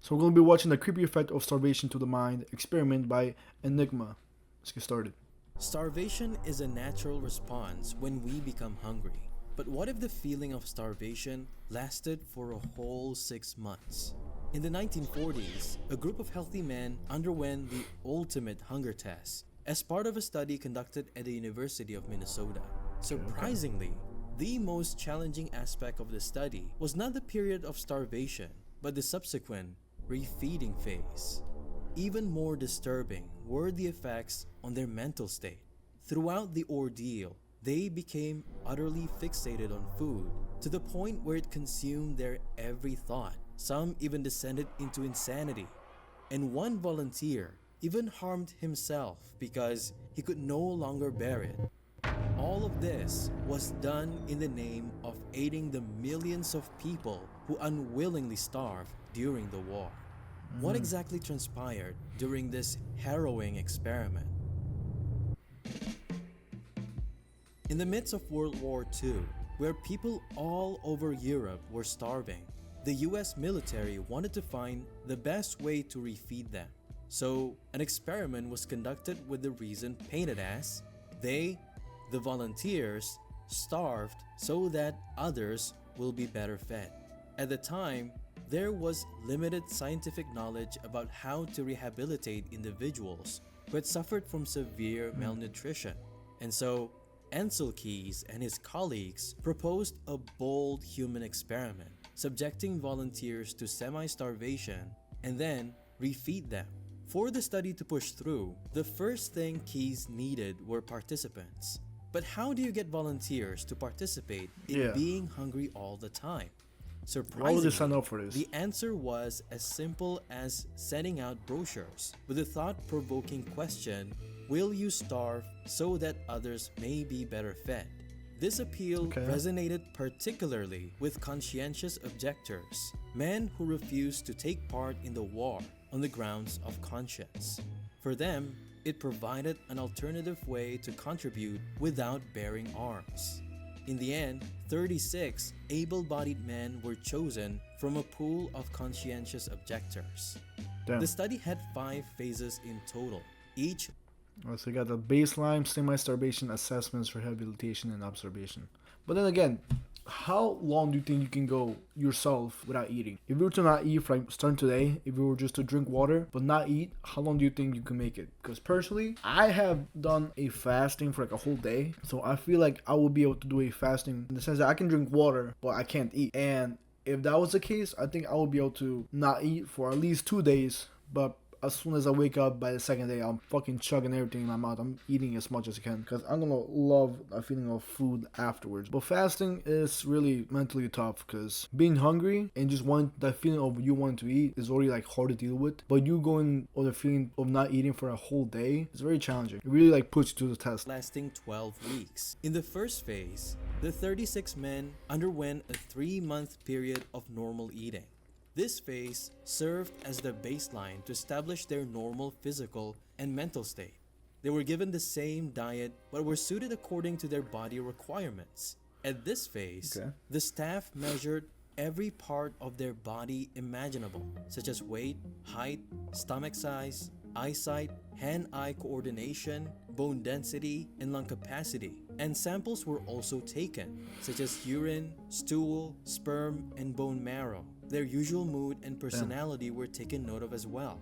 So we're going to be watching the creepy effect of starvation to the mind experiment by Enigma. Let's get started. Starvation is a natural response when we become hungry. But what if the feeling of starvation lasted for a whole 6 months? In the 1940s, a group of healthy men underwent the ultimate hunger test as part of a study conducted at the University of Minnesota. Surprisingly, the most challenging aspect of the study was not the period of starvation, but the subsequent refeeding phase. Even more disturbing were the effects on their mental state. Throughout the ordeal, they became utterly fixated on food to the point where it consumed their every thought. Some even descended into insanity. And one volunteer even harmed himself because he could no longer bear it. All of this was done in the name of aiding the millions of people who unwillingly starved during the war. What exactly transpired during this harrowing experiment? In the midst of World War II, where people all over Europe were starving, the US military wanted to find the best way to refeed them. So, an experiment was conducted with the reason painted as they, the volunteers, starved so that others will be better fed. At the time, there was limited scientific knowledge about how to rehabilitate individuals who had suffered from severe malnutrition. And so, Ansel Keys and his colleagues proposed a bold human experiment, subjecting volunteers to semi-starvation and then refeed them. For the study to push through, the first thing Keys needed were participants. But how do you get volunteers to participate in being hungry all the time? Why would they sign Surprisingly, up for this? the answer was as simple as sending out brochures with the thought-provoking question, will you starve so that others may be better fed? This appeal resonated particularly with conscientious objectors, men who refused to take part in the war on the grounds of conscience. For them, it provided an alternative way to contribute without bearing arms. In the end, 36 able-bodied men were chosen from a pool of conscientious objectors. Damn. The study had 5 phases in total, each So you got the baseline, semi-starvation, assessments, rehabilitation, and observation. But then again, how long do you think you can go yourself without eating? If you were to not eat from starting today, if you were just to drink water but not eat, how long do you think you can make it? Because personally, I have done a fasting for like a whole day, so I feel like I will be able to do a fasting in the sense that I can drink water but I can't eat. And if that was the case, I think I would be able to not eat for at least 2 days, but as soon as I wake up by the second day, I'm fucking chugging everything in my mouth. I'm eating as much as I can because I'm gonna love a feeling of food afterwards. But fasting is really mentally tough because being hungry and just want that feeling of you wanting to eat is already like hard to deal with. But you going or the feeling of not eating for a whole day is very challenging. It really like puts you to the test. lasting 12 weeks. In the first phase, the 36 men underwent a 3-month period of normal eating. This phase served as the baseline to establish their normal physical and mental state. They were given the same diet but were suited according to their body requirements. At this phase, the staff measured every part of their body imaginable, such as weight, height, stomach size, eyesight, hand-eye coordination, bone density, and lung capacity. And samples were also taken, such as urine, stool, sperm, and bone marrow. Their usual mood and personality were taken note of as well.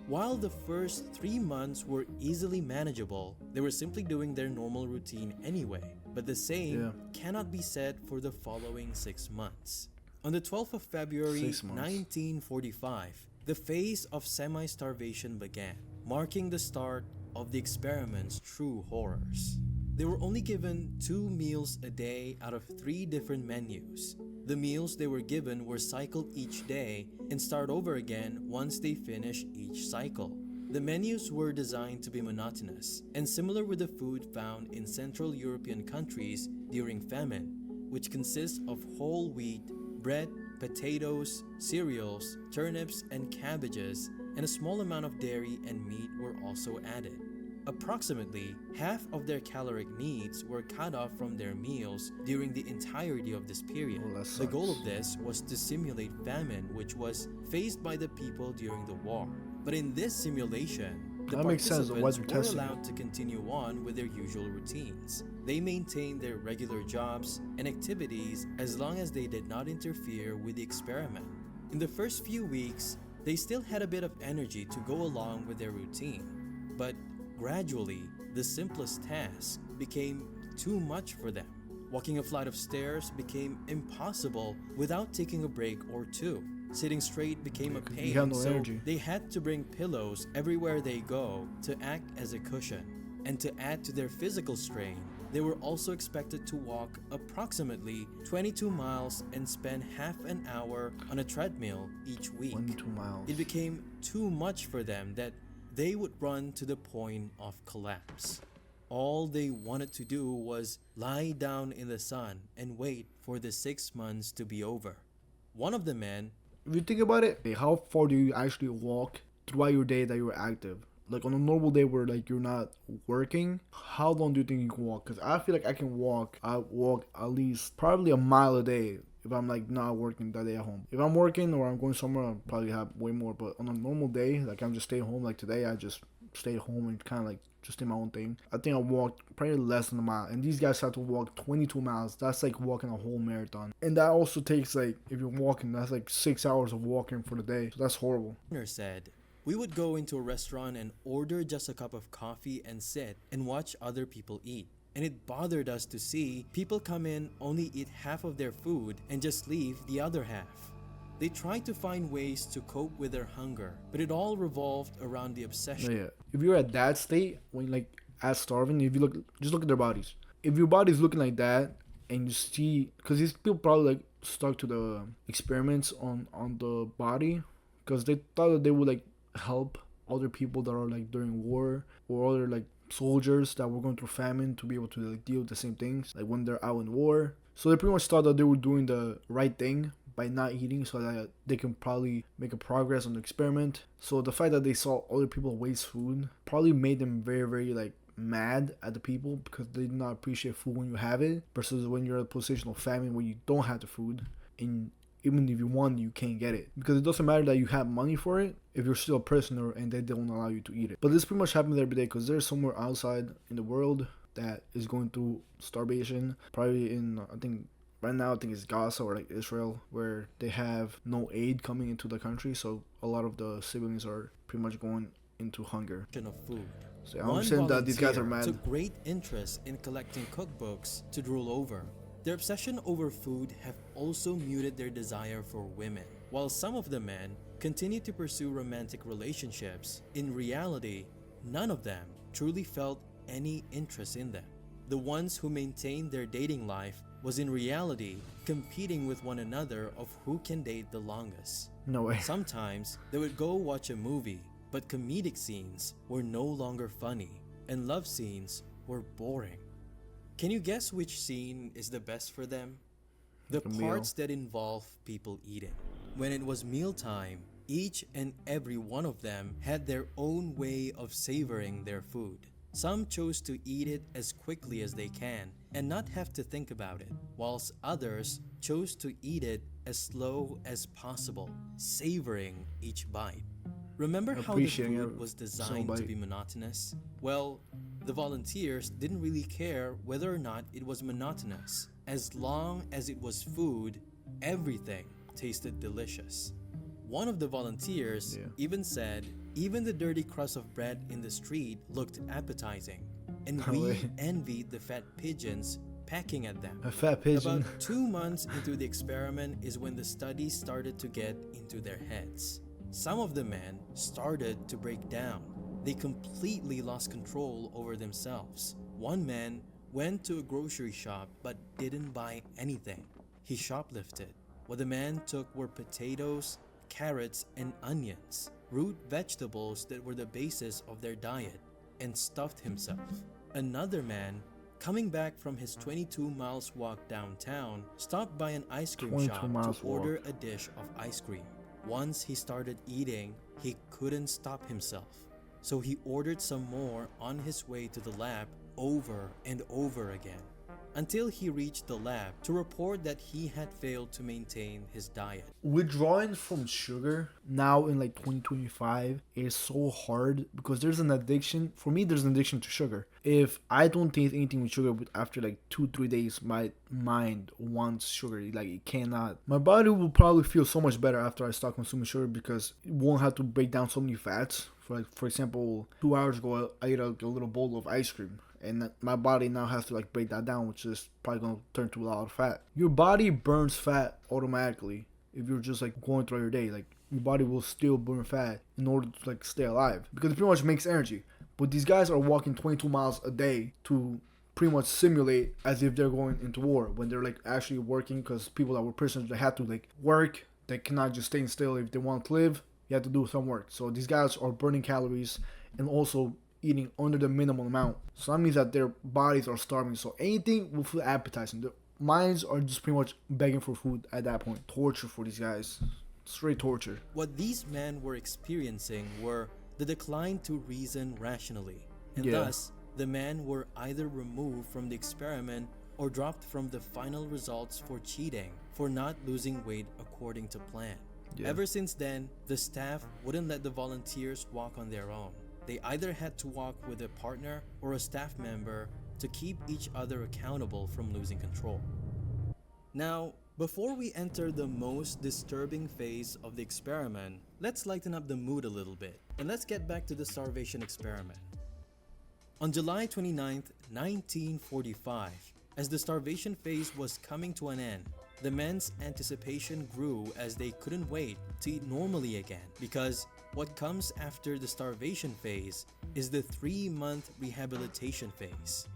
While the first 3 months were easily manageable, they were simply doing their normal routine anyway. But the same cannot be said for the following 6 months. On the 12th of February 1945, the phase of semi-starvation began, marking the start of the experiment's true horrors. They were only given 2 meals a day out of 3 different menus. The meals they were given were cycled each day and start over again once they finish each cycle. The menus were designed to be monotonous and similar with the food found in Central European countries during famine, which consists of whole wheat, bread, potatoes, cereals, turnips, and cabbages, and a small amount of dairy and meat were also added. Approximately half of their caloric needs were cut off from their meals during the entirety of this period. Well, that The goal sucks. of this was to simulate famine, which was faced by the people during the war. But in this simulation, the That makes sense, the participants weather were testing. allowed to continue on with their usual routines. They maintained their regular jobs and activities as long as they did not interfere with the experiment. In the first few weeks, they still had a bit of energy to go along with their routine. But gradually, the simplest task became too much for them. Walking a flight of stairs became impossible without taking a break or two. Sitting straight became a 'cause you pain, have no so energy. they had to bring pillows everywhere they go to act as a cushion. And to add to their physical strain, they were also expected to walk approximately 22 miles and spend half an hour on a treadmill each week. 22 miles. It became too much for them that they would run to the point of collapse. All they wanted to do was lie down in the sun and wait for the 6 months to be over. One of the men If you think about it, how far do you actually walk throughout your day that you're active? Like on a normal day where like you're not working, how long do you think you can walk? Because I feel like I walk at least probably a mile a day if I'm like not working that day at home. If I'm working or I'm going somewhere, I'll probably have way more. But on a normal day, like I'm just staying home. Like today, I just stayed home and kind of like just did my own thing. I think I walked probably less than a mile, and these guys had to walk 22 miles. That's like walking a whole marathon, and that also takes like if you're walking, that's like 6 hours of walking for the day. So that's horrible. said, "We would go into a restaurant and order just a cup of coffee and sit and watch other people eat. And it bothered us to see people come in, only eat half of their food, and just leave the other half. They tried to find ways to cope with their hunger, but it all revolved around the No, obsession." yeah. If you're at that state, when like as starving, if you look, just look at their bodies. If your body's looking like that, and you see, because these people probably like stuck to the experiments on the body, because they thought that they would like help other people that are like during war or other like soldiers that were going through famine to be able to like deal with the same things like when they're out in war. So they pretty much thought that they were doing the right thing by not eating so that they can probably make a progress on the experiment. So the fact that they saw other people waste food probably made them very, very like mad at the people because they did not appreciate food when you have it versus when you're in a position of famine where you don't have the food and even if you want you can't get it because it doesn't matter that you have money for it if you're still a prisoner and they don't allow you to eat it. But this pretty much happens every day because there's somewhere outside in the world that is going through starvation, probably in I think right now I think it's Gaza or like Israel where they have no aid coming into the country, so a lot of the civilians are pretty much going into hunger. Of food. So I One understand that these guys are volunteer mad. took great interest in collecting cookbooks to drool over. Their obsession over food have also muted their desire for women. While some of the men continue to pursue romantic relationships, in reality, none of them truly felt any interest in them. The ones who maintained their dating life was in reality competing with one another of who can date the longest. No way. Sometimes they would go watch a movie, but comedic scenes were no longer funny and love scenes were boring. Can you guess which scene is the best for them? The Like a meal. parts that involve people eating. When it was mealtime, each and every one of them had their own way of savoring their food. Some chose to eat it as quickly as they can and not have to think about it, whilst others chose to eat it as slow as possible, savoring each bite. Remember how the Appreciating food every was single designed to bite. be monotonous? Well, the volunteers didn't really care whether or not it was monotonous. As long as it was food, everything tasted delicious. One of the volunteers Yeah. even said, even the dirty crust of bread in the street looked appetizing, and No we way. envied the fat pigeons pecking at them. A fat pigeon. About 2 months into the experiment is when the study started to get into their heads. Some of the men started to break down. They completely lost control over themselves. One man went to a grocery shop but didn't buy anything. He shoplifted. What the man took were potatoes, carrots, and onions, root vegetables that were the basis of their diet, and stuffed himself. Another man, coming back from his 22 miles walk downtown, stopped by an ice cream 22 shop miles to order a dish of ice cream. Once he started eating, he couldn't stop himself. so he ordered some more on his way to the lab over and over again, until he reached the lab to report that he had failed to maintain his diet. Withdrawing from sugar now in like 2025 is so hard because there's an addiction. For me, there's an addiction to sugar. If I don't taste anything with sugar, but after like 2-3 days, my mind wants sugar. Like it cannot. My body will probably feel so much better after I stop consuming sugar because it won't have to break down so many fats. For example, 2 hours ago, I ate a little bowl of ice cream and my body now has to like break that down, which is probably gonna turn to a lot of fat. Your body burns fat automatically if you're just like going through your day. Like your body will still burn fat in order to like stay alive because it pretty much makes energy. But these guys are walking 22 miles a day to pretty much simulate as if they're going into war when they're like actually working, because people that were prisoners, they had to like work. They cannot just stay still if they want to live. You have to do some work. So these guys are burning calories and also eating under the minimum amount. So that means that their bodies are starving. So anything will feel appetizing. Their minds are just pretty much begging for food at that point. Torture for these guys. Straight torture. What these men were experiencing were the decline to reason rationally, and Yeah. thus the men were either removed from the experiment or dropped from the final results for cheating, for not losing weight according to plan. Yeah. Ever since then, the staff wouldn't let the volunteers walk on their own. They either had to walk with a partner or a staff member to keep each other accountable from losing control. Now, before we enter the most disturbing phase of the experiment, let's lighten up the mood a little bit, and let's get back to the starvation experiment. On July 29th, 1945, as the starvation phase was coming to an end, the men's anticipation grew as they couldn't wait to eat normally again, because what comes after the starvation phase is the 3-month rehabilitation phase.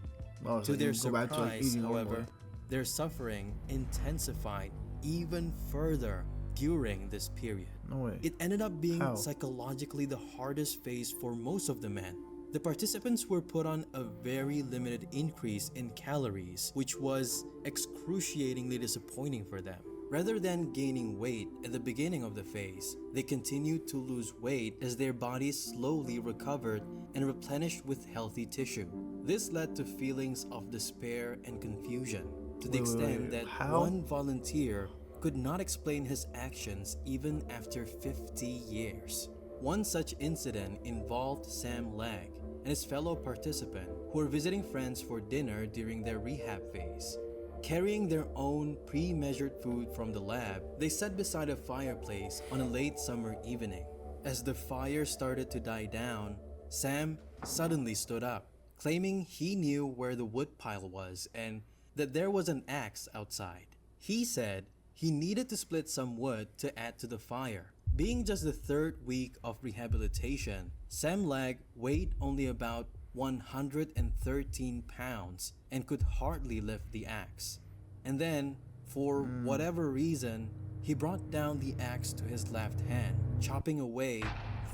Oh, so To their you go back to, like, surprise, eating normally. however, their suffering intensified even further during this period. No way. It ended up being How? psychologically the hardest phase for most of the men. The participants were put on a very limited increase in calories, which was excruciatingly disappointing for them. Rather than gaining weight at the beginning of the phase, they continued to lose weight as their bodies slowly recovered and replenished with healthy tissue. This led to feelings of despair and confusion, to the extent that How? one volunteer could not explain his actions even after 50 years. One such incident involved Sam Legg and his fellow participant who were visiting friends for dinner during their rehab phase. Carrying their own pre-measured food from the lab, they sat beside a fireplace on a late summer evening. As the fire started to die down, Sam suddenly stood up, claiming he knew where the wood pile was and that there was an axe outside. He said he needed to split some wood to add to the fire. Being just the 3rd week of rehabilitation, Sam Legg weighed only about 113 pounds and could hardly lift the axe. And then, for whatever reason, he brought down the axe to his left hand, chopping away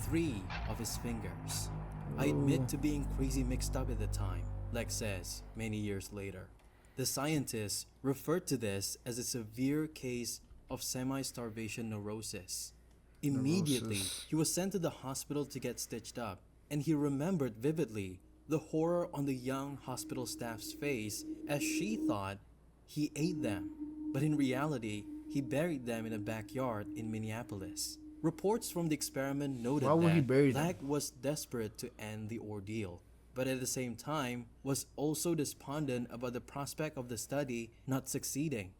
3 of his fingers. I admit to being crazy mixed up at the time, Legg says many years later. The scientists referred to this as a severe case of semi-starvation neurosis. Immediately, Neurosis. he was sent to the hospital to get stitched up, and he remembered vividly the horror on the young hospital staff's face as she thought he ate them, but in reality, he buried them in a backyard in Minneapolis. Reports from the experiment noted Why would he that bury them? Legg was desperate to end the ordeal, but at the same time was also despondent about the prospect of the study not succeeding.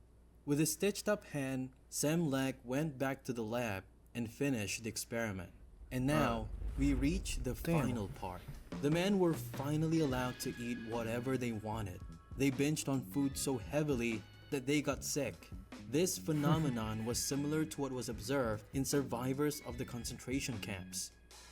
With his stitched up hand, Sam Legg went back to the lab and finished the experiment. And now, we reach the final part. The men were finally allowed to eat whatever they wanted. They binged on food so heavily that they got sick. This phenomenon was similar to what was observed in survivors of the concentration camps.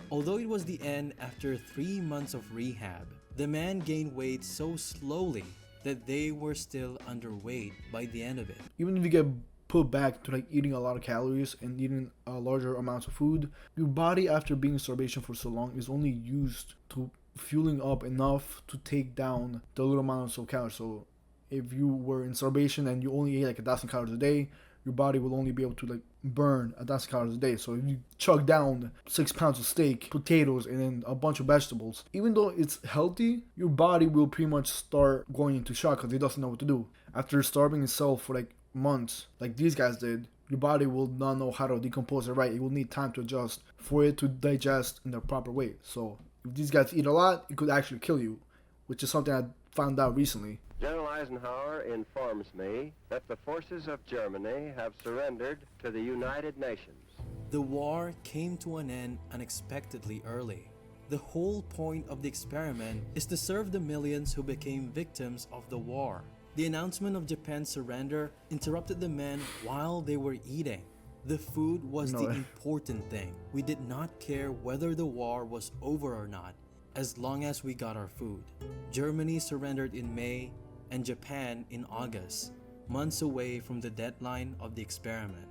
Although it was the end after 3 months of rehab, the men gained weight so slowly that they were still underweight by the end of it. Even if you get put back to like eating a lot of calories and eating larger amounts of food, your body after being in starvation for so long is only used to fueling up enough to take down the little amounts of calories. So if you were in starvation and you only ate like 1,000 calories a day, your body will only be able to like burn 1,000 calories a day. So if you chug down 6 pounds of steak, potatoes, and then a bunch of vegetables, even though it's healthy, your body will pretty much start going into shock because it doesn't know what to do. After starving itself for like months, like these guys did, your body will not know how to decompose it right. It will need time to adjust for it to digest in the proper way. So if these guys eat a lot, it could actually kill you, which is something I found out recently. General Eisenhower informs me that the forces of Germany have surrendered to the United Nations. The war came to an end unexpectedly early. The whole point of the experiment is to serve the millions who became victims of the war. The announcement of Japan's surrender interrupted the men while they were eating. The food was the important thing. We did not care whether the war was over or not, as long as we got our food. Germany surrendered in May and Japan in August, months away from the deadline of the experiment.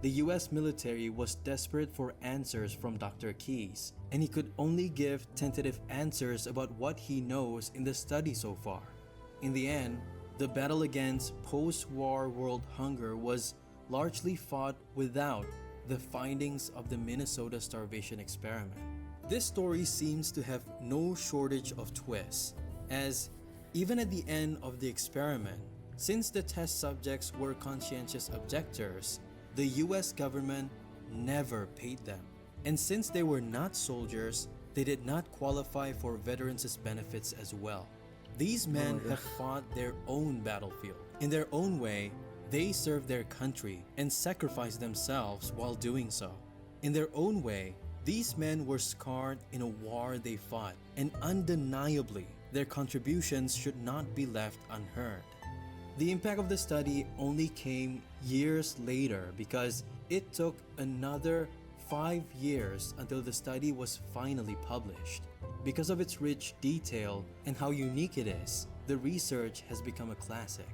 The US military was desperate for answers from Dr. Keyes, and he could only give tentative answers about what he knows in the study so far. In the end, the battle against post-war world hunger was largely fought without the findings of the Minnesota starvation experiment. This story seems to have no shortage of twists, as even at the end of the experiment, since the test subjects were conscientious objectors, the US government never paid them. And since they were not soldiers, they did not qualify for veterans' benefits as well. These men have fought their own battlefield. In their own way, they served their country and sacrificed themselves while doing so. In their own way, these men were scarred in a war they fought, and undeniably, their contributions should not be left unheard. The impact of the study only came years later because it took another 5 years until the study was finally published. Because of its rich detail and how unique it is, the research has become a classic.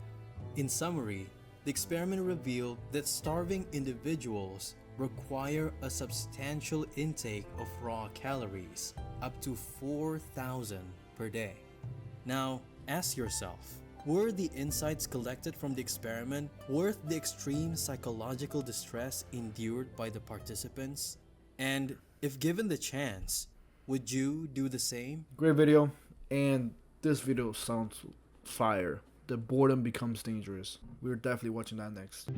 In summary, the experiment revealed that starving individuals require a substantial intake of raw calories, up to 4,000 per day. Now, ask yourself, were the insights collected from the experiment worth the extreme psychological distress endured by the participants? And if given the chance, would you do the same? Great video, and this video sounds fire. The boredom becomes dangerous. We're definitely watching that next.